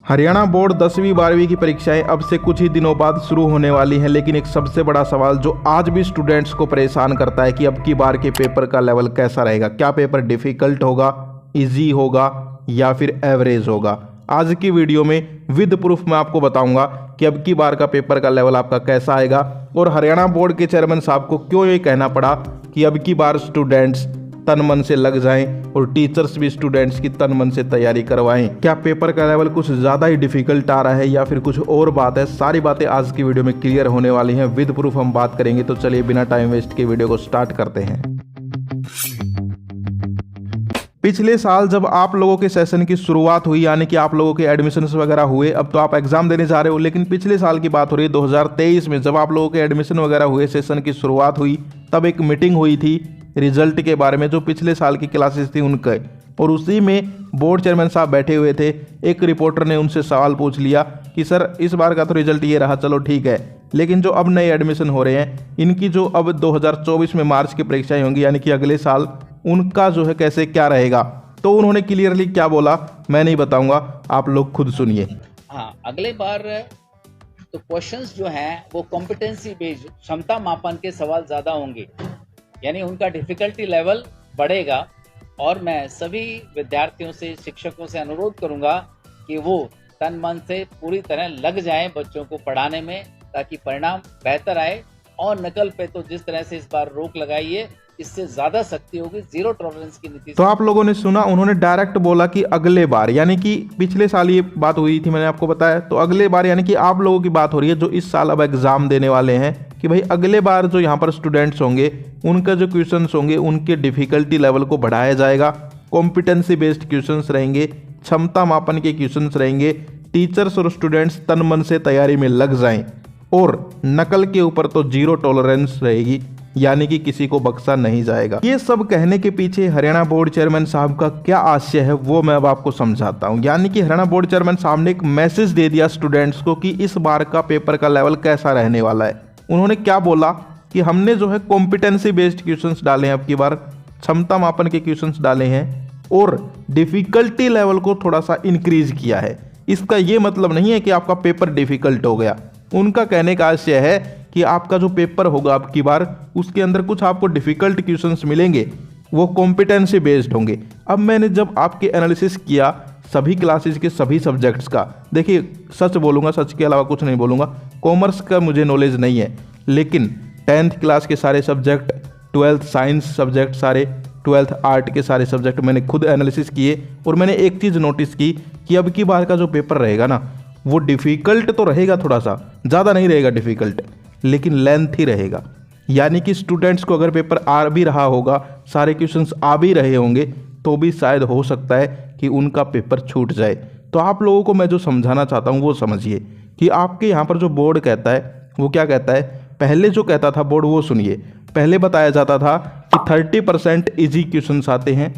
Haryana board 10वीं 12वीं की परीक्षाएं अब से कुछ ही दिनों बाद शुरू होने वाली हैं, लेकिन एक सबसे बड़ा सवाल जो आज भी स्टूडेंट्स को परेशान करता है कि अब की बार के पेपर का लेवल कैसा रहेगा। क्या पेपर डिफ़िकल्ट होगा, इजी होगा या फिर एवरेज होगा। आज की वीडियो में विद प्रूफ मैं आपको बताऊंगा कि अब की बार का पेपर का लेवल आपका कैसा आएगा और हरियाणा बोर्ड के चेयरमैन साहब को क्यों ये कहना पड़ा कि अब की बार स्टूडेंट्स तन मन से लग जाएं और टीचर्स भी स्टूडेंट्स की तन मन से तैयारी करवाएं। क्या पेपर का लेवल कुछ ज़्यादा ही डिफिकल्ट आ रहा है या फिर कुछ और बात है, सारी बातें आज की वीडियो में क्लियर होने वाली हैं। विद प्रूफ हम बात करेंगे, तो चलिए बिना टाइम वेस्ट के वीडियो को स्टार्ट करते हैं। पिछले साल जब आप लोगों के सेशन की शुरुआत हुई, यानी कि आप लोगों के एडमिशन्स वगैरह हुए, अब तो आप एग्जाम देने जा रहे हो, लेकिन पिछले साल की बात हो रही है 2023 में जब आप लोगों के एडमिशन वगैरह हुए, सेशन की शुरुआत हुई, तब एक मीटिंग हुई थी रिजल्ट के बारे में जो पिछले साल की क्लासेस थी उनके, और उसी में बोर्ड चेयरमैन साहब बैठे हुए थे। एक रिपोर्टर ने उनसे सवाल पूछ लिया कि सर इस बार का तो रिजल्ट ये रहा, चलो ठीक है, लेकिन जो अब नए एडमिशन हो रहे हैं इनकी जो अब 2024 में मार्च की परीक्षाएं होंगी, यानी कि अगले साल, उनका जो है कैसे क्या रहेगा। तो उन्होंने क्लियरली क्या बोला मैं नहीं बताऊंगा, आप लोग खुद सुनिए। हाँ, अगले बार तो क्वेश्चंस जो हैं वो कॉम्पिटेंसी बेस्ड क्षमता मापन के सवाल ज़्यादा होंगे, यानी उनका डिफ़िकल्टी लेवल बढ़ेगा। और मैं सभी विद्यार्थियों से, शिक्षकों से अनुरोध करूंगा कि वो तन मन से पूरी तरह लग जाएं बच्चों को पढ़ाने में, ताकि परिणाम बेहतर आए। और नकल पे तो जिस तरह से इस बार रोक लगाई है, इससे ज़्यादा सख्ती होगी, जीरो टॉलरेंस की नीति। तो आप लोगों ने सुना, उन्होंने डायरेक्ट बोला कि अगले बार, यानी कि पिछले साल ये बात हुई थी, मैंने आपको बताया, तो अगले बार यानी कि आप लोगों की बात हो रही है जो इस साल अब एग्जाम देने वाले हैं, कि भाई अगले बार जो यहाँ पर स्टूडेंट्स होंगे उनका जो क्वेश्चंस होंगे उनके डिफिकल्टी लेवल को बढ़ाया जाएगा। कॉम्पिटेंसी बेस्ड क्वेश्चंस रहेंगे, क्षमता मापन के क्वेश्चंस रहेंगे, टीचर्स और स्टूडेंट्स तन मन से तैयारी में लग जाएं, और नकल के ऊपर तो जीरो टॉलरेंस रहेगी, यानी कि किसी को बख्शा नहीं जाएगा। ये सब कहने के पीछे हरियाणा बोर्ड चेयरमैन साहब का क्या आशय है वो मैं अब आपको समझाता हूँ। यानी कि हरियाणा बोर्ड चेयरमैन साहब ने एक मैसेज दे दिया स्टूडेंट्स को कि इस बार का पेपर का लेवल कैसा रहने वाला है। उन्होंने क्या बोला कि हमने जो है कॉम्पिटेंसी बेस्ड क्वेश्चंस डाले हैं, अब की बार क्षमता मापन के क्वेश्चंस डाले हैं और डिफिकल्टी लेवल को थोड़ा सा इंक्रीज किया है। इसका ये मतलब नहीं है कि आपका पेपर डिफिकल्ट हो गया। उनका कहने का आशय है कि आपका जो पेपर होगा अब की बार, उसके अंदर कुछ आपको डिफिकल्ट क्वेश्चंस मिलेंगे, वो कॉम्पिटेंसी बेस्ड होंगे। अब मैंने जब आपके एनालिसिस किया सभी क्लासेस के सभी सब्जेक्ट्स का, देखिए सच बोलूँगा, सच के अलावा कुछ नहीं बोलूँगा, कॉमर्स का मुझे नॉलेज नहीं है, लेकिन 10th क्लास के सारे सब्जेक्ट, 12th साइंस सब्जेक्ट सारे, 12th आर्ट के सारे सब्जेक्ट मैंने खुद एनालिसिस किए, और मैंने एक चीज़ नोटिस की कि अब की बार का जो पेपर रहेगा ना, वो डिफ़िकल्ट तो रहेगा, थोड़ा सा ज़्यादा नहीं रहेगा डिफ़िकल्ट, लेकिन लेंथ ही रहेगा। यानी कि स्टूडेंट्स को अगर पेपर आ भी रहा होगा, सारे क्वेश्चंस आ भी रहे होंगे, तो भी शायद हो सकता है कि उनका पेपर छूट जाए। तो आप लोगों को मैं जो समझाना चाहता हूँ वो समझिए कि आपके यहाँ पर जो बोर्ड कहता है वो क्या कहता है। पहले जो कहता था बोर्ड वो सुनिए, पहले बताया जाता था कि 30% ईजी क्वेश्चंस आते हैं,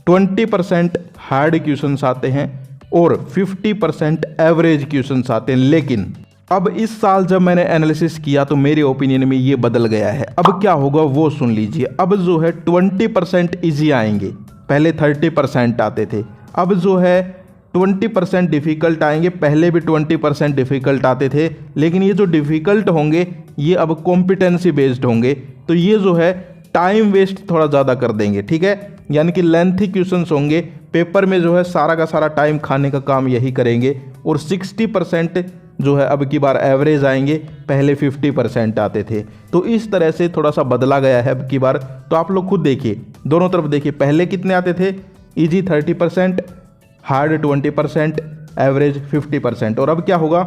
20% हार्ड क्वेश्चंस आते हैं और 50% एवरेज क्वेश्चंस आते हैं। लेकिन अब इस साल जब मैंने एनालिसिस किया तो मेरे ओपिनियन में ये बदल गया है। अब क्या होगा वो सुन लीजिए। अब जो है 20% ईजी आएंगे, पहले 30% आते थे, अब जो है 20% डिफ़िकल्ट आएंगे, पहले भी 20% डिफ़िकल्ट आते थे, लेकिन ये जो डिफ़िकल्ट होंगे ये अब कॉम्पिटेंसी बेस्ड होंगे। तो ये जो है टाइम वेस्ट थोड़ा ज़्यादा कर देंगे, ठीक है, यानी कि लेंथी क्वेश्चंस होंगे, पेपर में जो है सारा का सारा टाइम खाने का काम यही करेंगे। और 60% जो है अब की बार एवरेज आएंगे, पहले 50% आते थे। तो इस तरह से थोड़ा सा बदला गया है अब की बार। तो आप लोग खुद देखिए, दोनों तरफ देखिए, पहले कितने आते थे, इजी 30%, हार्ड 20%, एवरेज 50%, और अब क्या होगा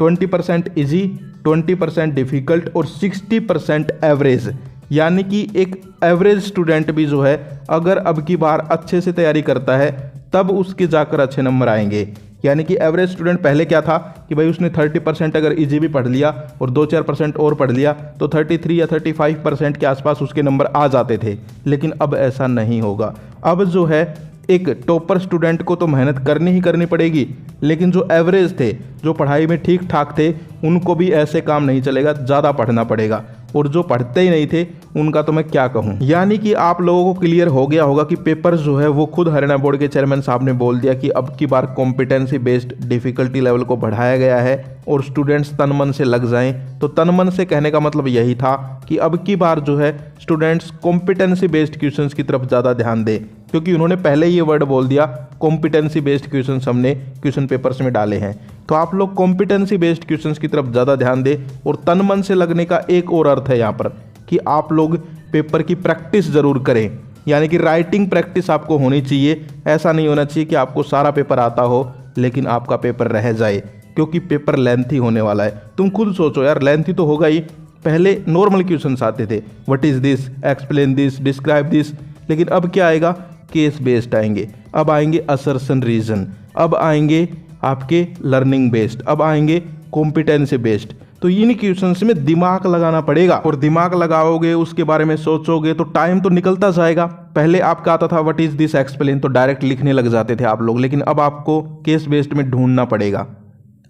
20% इजी, 20% डिफ़िकल्ट और 60% एवरेज। यानी कि एक एवरेज स्टूडेंट भी जो है अगर अब की बार अच्छे से तैयारी करता है तब उसके जाकर अच्छे नंबर आएंगे। यानी कि एवरेज स्टूडेंट पहले क्या था कि भाई उसने 30% अगर इजी भी पढ़ लिया और 2-4% और पढ़ लिया तो 33 या 35% के आसपास उसके नंबर आ जाते थे। लेकिन अब ऐसा नहीं होगा। अब जो है एक टॉपर स्टूडेंट को तो मेहनत करनी ही करनी पड़ेगी, लेकिन जो एवरेज थे, जो पढ़ाई में ठीक ठाक थे, उनको भी ऐसे काम नहीं चलेगा, ज़्यादा पढ़ना पड़ेगा। और जो पढ़ते ही नहीं थे उनका तो मैं क्या कहूँ। यानी कि आप लोगों को क्लियर हो गया होगा कि पेपर जो है वो खुद हरियाणा बोर्ड के चेयरमैन साहब ने बोल दिया कि अब की बार कॉम्पिटेंसी बेस्ड डिफिकल्टी लेवल को बढ़ाया गया है और स्टूडेंट्स तन मन से लग जाएं। तो तन मन से कहने का मतलब यही था कि अब की बार जो है स्टूडेंट्स कॉम्पिटेंसी बेस्ड क्वेश्चंस की तरफ ज़्यादा ध्यान दें, क्योंकि उन्होंने पहले ये वर्ड बोल दिया कॉम्पिटेंसी बेस्ड क्वेश्चंस हमने क्वेश्चन पेपर्स में डाले हैं। तो आप लोग कॉम्पिटेंसी बेस्ड क्वेश्चंस की तरफ ज़्यादा ध्यान दें। और तन मन से लगने का एक और अर्थ है यहाँ पर कि आप लोग पेपर की प्रैक्टिस ज़रूर करें, यानी कि राइटिंग प्रैक्टिस आपको होनी चाहिए। ऐसा नहीं होना चाहिए कि आपको सारा पेपर आता हो लेकिन आपका पेपर रह जाए, क्योंकि पेपर लेंथी होने वाला है। तुम खुद सोचो यार, लेंथी तो होगा ही। पहले नॉर्मल क्वेश्चंस आते थे, what is this, explain this, describe this, लेकिन अब क्या आएगा, केस बेस्ड आएंगे, अब आएंगे असर्शन रीजन, अब आएंगे आपके लर्निंग बेस्ड, अब आएंगे कॉम्पिटेंसी बेस्ड। तो इन क्वेश्चंस में दिमाग लगाना पड़ेगा, और दिमाग लगाओगे, उसके बारे में सोचोगे तो टाइम तो निकलता जाएगा। पहले आपका आता था व्हाट इज दिस एक्सप्लेन, तो डायरेक्ट लिखने लग जाते थे आप लोग, लेकिन अब आपको केस बेस्ड में ढूंढना पड़ेगा।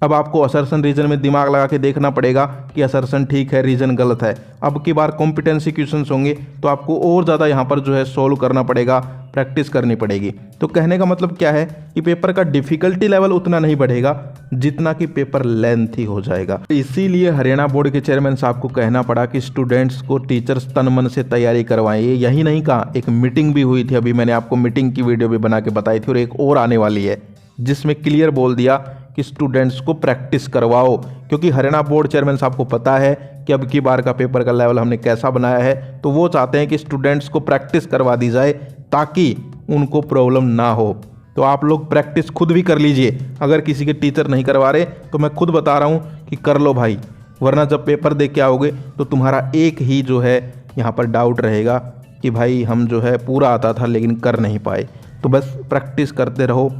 अब आपको असर्शन रीजन में दिमाग लगा के देखना पड़ेगा कि असर्शन ठीक है, रीजन गलत है। अब की बार कॉम्पिटेंसी क्वेश्चंस होंगे तो आपको और ज़्यादा यहाँ पर जो है सोल्व करना पड़ेगा, प्रैक्टिस करनी पड़ेगी। तो कहने का मतलब क्या है कि पेपर का डिफिकल्टी लेवल उतना नहीं बढ़ेगा जितना कि पेपर लेंथी हो जाएगा। इसीलिए हरियाणा बोर्ड के चेयरमैन साहब को कहना पड़ा कि स्टूडेंट्स को टीचर्स तन मन से तैयारी करवाएं। यही नहीं कहा, एक मीटिंग भी हुई थी, अभी मैंने आपको मीटिंग की वीडियो भी बना के बताई थी, और एक और आने वाली है जिसमें क्लियर बोल दिया कि स्टूडेंट्स को प्रैक्टिस करवाओ, क्योंकि हरियाणा बोर्ड चेयरमैन साहब को पता है कि अब की बार का पेपर का लेवल हमने कैसा बनाया है। तो वो चाहते हैं कि स्टूडेंट्स को प्रैक्टिस करवा दी जाए ताकि उनको प्रॉब्लम ना हो। तो आप लोग प्रैक्टिस खुद भी कर लीजिए। अगर किसी के टीचर नहीं करवा रहे तो मैं खुद बता रहा हूँ कि कर लो भाई, वरना जब पेपर दे के आओगे तो तुम्हारा एक ही जो है यहाँ पर डाउट रहेगा कि भाई हम जो है पूरा आता था लेकिन कर नहीं पाए। तो बस प्रैक्टिस करते रहो।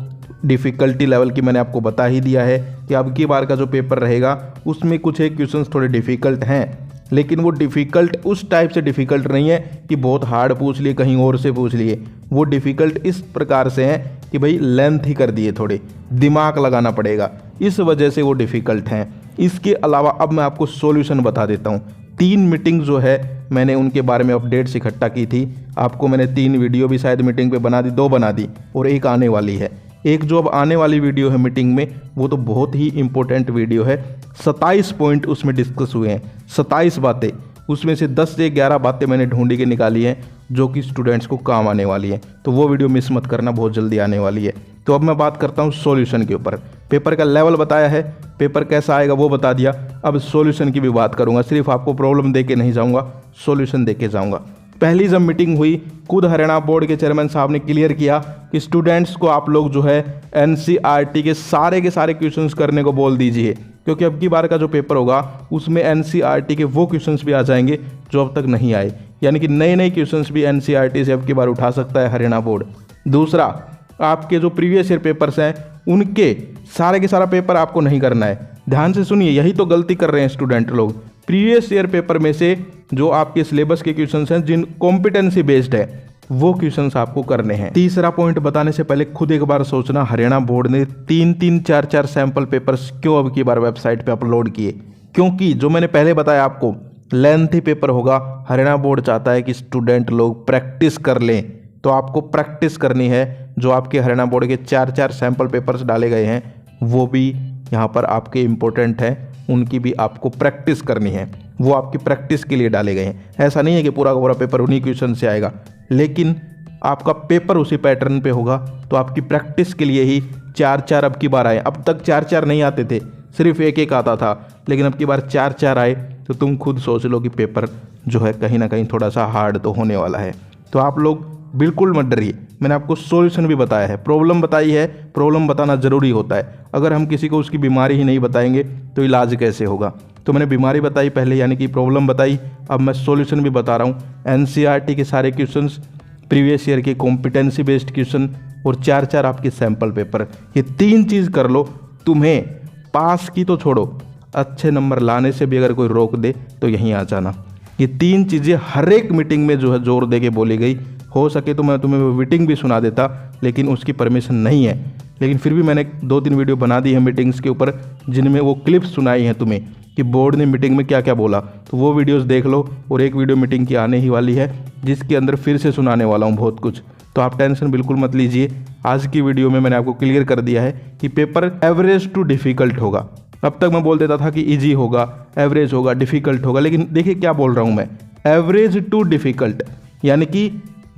डिफ़िकल्टी लेवल की मैंने आपको बता ही दिया है कि अब की बार का जो पेपर रहेगा उसमें कुछ एक क्वेश्चंस थोड़े डिफ़िकल्ट हैं, लेकिन वो डिफ़िकल्ट उस टाइप से डिफ़िकल्ट नहीं है कि बहुत हार्ड पूछ लिए, कहीं और से पूछ लिए। वो डिफ़िकल्ट इस प्रकार से हैं कि भाई लेंथ ही कर दिए, थोड़े दिमाग लगाना पड़ेगा, इस वजह से वो डिफ़िकल्ट हैं। इसके अलावा अब मैं आपको सॉल्यूशन बता देता हूँ। 3 मीटिंग जो है मैंने उनके बारे में अपडेट्स इकट्ठा की थी, आपको मैंने 3 वीडियो भी शायद मीटिंग पे बना दी, 2 बना दी और एक आने वाली है। एक जो अब आने वाली वीडियो है मीटिंग में, वो तो बहुत ही इंपॉर्टेंट वीडियो है। 27 पॉइंट उसमें डिस्कस हुए हैं, 27 बातें, उसमें से 10 से 11 बातें मैंने ढूंढी के निकाली हैं जो कि स्टूडेंट्स को काम आने वाली हैं। तो वो वीडियो मिस मत करना, बहुत जल्दी आने वाली है। तो अब मैं बात करता हूँ सॉल्यूशन के ऊपर। पेपर का लेवल बताया है, पेपर कैसा आएगा वो बता दिया, अब सॉल्यूशन की भी बात करूँगा। सिर्फ आपको प्रॉब्लम दे के नहीं जाऊँगा, सॉल्यूशन दे के जाऊँगा। पहली जब मीटिंग हुई, खुद हरियाणा बोर्ड के चेयरमैन साहब ने क्लियर किया कि स्टूडेंट्स को आप लोग जो है एनसीईआरटी के सारे क्वेश्चंस करने को बोल दीजिए, क्योंकि अब की बार का जो पेपर होगा उसमें एनसीईआरटी के वो क्वेश्चंस भी आ जाएंगे जो अब तक नहीं आए, यानी कि नए क्वेश्चंस भी एनसीईआरटी से अब की बार उठा सकता है हरियाणा बोर्ड। दूसरा, आपके जो प्रीवियस ईयर पेपर्स हैं उनके सारे के सारा पेपर आपको नहीं करना है। ध्यान से सुनिए, यही तो गलती कर रहे हैं स्टूडेंट लोग। प्रीवियस ईयर पेपर में से जो आपके सिलेबस के क्वेश्चंस हैं जिन कॉम्पिटेंसी बेस्ड है वो क्वेश्चंस आपको करने हैं। तीसरा पॉइंट बताने से पहले खुद एक बार सोचना, हरियाणा बोर्ड ने 3-3, 4-4 सैंपल पेपर्स क्यों अब की बार वेबसाइट पे अपलोड किए? क्योंकि जो मैंने पहले बताया आपको, लेंथी पेपर होगा। हरियाणा बोर्ड चाहता है कि स्टूडेंट लोग प्रैक्टिस कर लें, तो आपको प्रैक्टिस करनी है। जो आपके हरियाणा बोर्ड के 4-4 सैंपल पेपर्स डाले गए हैं वो भी यहाँ पर आपके इम्पोर्टेंट हैं, उनकी भी आपको प्रैक्टिस करनी है। वो आपकी प्रैक्टिस के लिए डाले गए हैं। ऐसा नहीं है कि पूरा का पूरा पेपर उन्हीं क्वेश्चन से आएगा, लेकिन आपका पेपर उसी पैटर्न पे होगा। तो आपकी प्रैक्टिस के लिए ही 4-4 अब की बार आए। अब तक 4-4 नहीं आते थे, सिर्फ 1-1 आता था, लेकिन अब की बार 4-4 आए। तो तुम खुद सोच लो कि पेपर जो है कहीं ना कहीं थोड़ा सा हार्ड तो होने वाला है। तो आप लोग बिल्कुल मत डरिए, मैंने आपको सॉल्यूशन भी बताया है, प्रॉब्लम बताई है। प्रॉब्लम बताना ज़रूरी होता है। अगर हम किसी को उसकी बीमारी ही नहीं बताएंगे तो इलाज कैसे होगा? तो मैंने बीमारी बताई पहले, यानी कि प्रॉब्लम बताई, अब मैं सॉल्यूशन भी बता रहा हूँ। एनसीईआरटी के सारे क्वेश्चंस, प्रीवियस ईयर के कॉम्पिटेंसी बेस्ड क्वेश्चन और 4-4 आपके सैम्पल पेपर, ये 3 चीज़ कर लो। तुम्हें पास की तो छोड़ो, अच्छे नंबर लाने से भी अगर कोई रोक दे तो यहीं आ जाना। ये 3 चीज़ें हर एक मीटिंग में जो है जोर दे के बोली गई। हो सके तो मैं तुम्हें मीटिंग भी सुना देता, लेकिन उसकी परमिशन नहीं है। लेकिन फिर भी मैंने 2-3 वीडियो बना दी है मीटिंग्स के ऊपर, जिनमें वो क्लिप्स सुनाई हैं तुम्हें कि बोर्ड ने मीटिंग में क्या क्या बोला। तो वो वीडियोस देख लो, और एक वीडियो मीटिंग की आने ही वाली है जिसके अंदर फिर से सुनाने वाला हूँ बहुत कुछ। तो आप टेंशन बिल्कुल मत लीजिए। आज की वीडियो में मैंने आपको क्लियर कर दिया है कि पेपर एवरेज टू डिफ़िकल्ट होगा। अब तक मैं बोल देता था कि इजी होगा, एवरेज होगा, डिफ़िकल्ट होगा, लेकिन देखिए क्या बोल रहा हूँ मैं, एवरेज टू डिफ़िकल्ट, यानी कि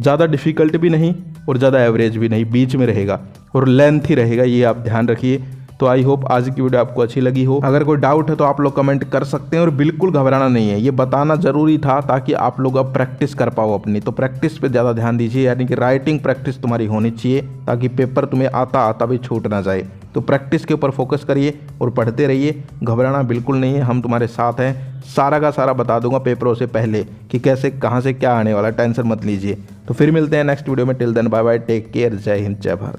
ज़्यादा डिफ़िकल्ट भी नहीं और ज़्यादा एवरेज भी नहीं, बीच में रहेगा, और लेंथ ही रहेगा, ये आप ध्यान रखिए। तो आई होप आज की वीडियो आपको अच्छी लगी हो। अगर कोई डाउट है तो आप लोग कमेंट कर सकते हैं, और बिल्कुल घबराना नहीं है, ये बताना ज़रूरी था ताकि आप लोग अब प्रैक्टिस कर पाओ अपनी। तो प्रैक्टिस पे ज़्यादा ध्यान दीजिए, यानी कि राइटिंग प्रैक्टिस तुम्हारी होनी चाहिए ताकि पेपर तुम्हें आता आता भी छूट ना जाए। तो प्रैक्टिस के ऊपर फोकस करिए और पढ़ते रहिए, घबराना बिल्कुल नहीं है, हम तुम्हारे साथ हैं। सारा का सारा बता दूंगा पेपरों से पहले कि कैसे कहाँ से क्या आने वाला, टेंशन मत लीजिए। तो फिर मिलते हैं नेक्स्ट वीडियो में। Till then bye bye, take care, जय हिंद, जय भारत।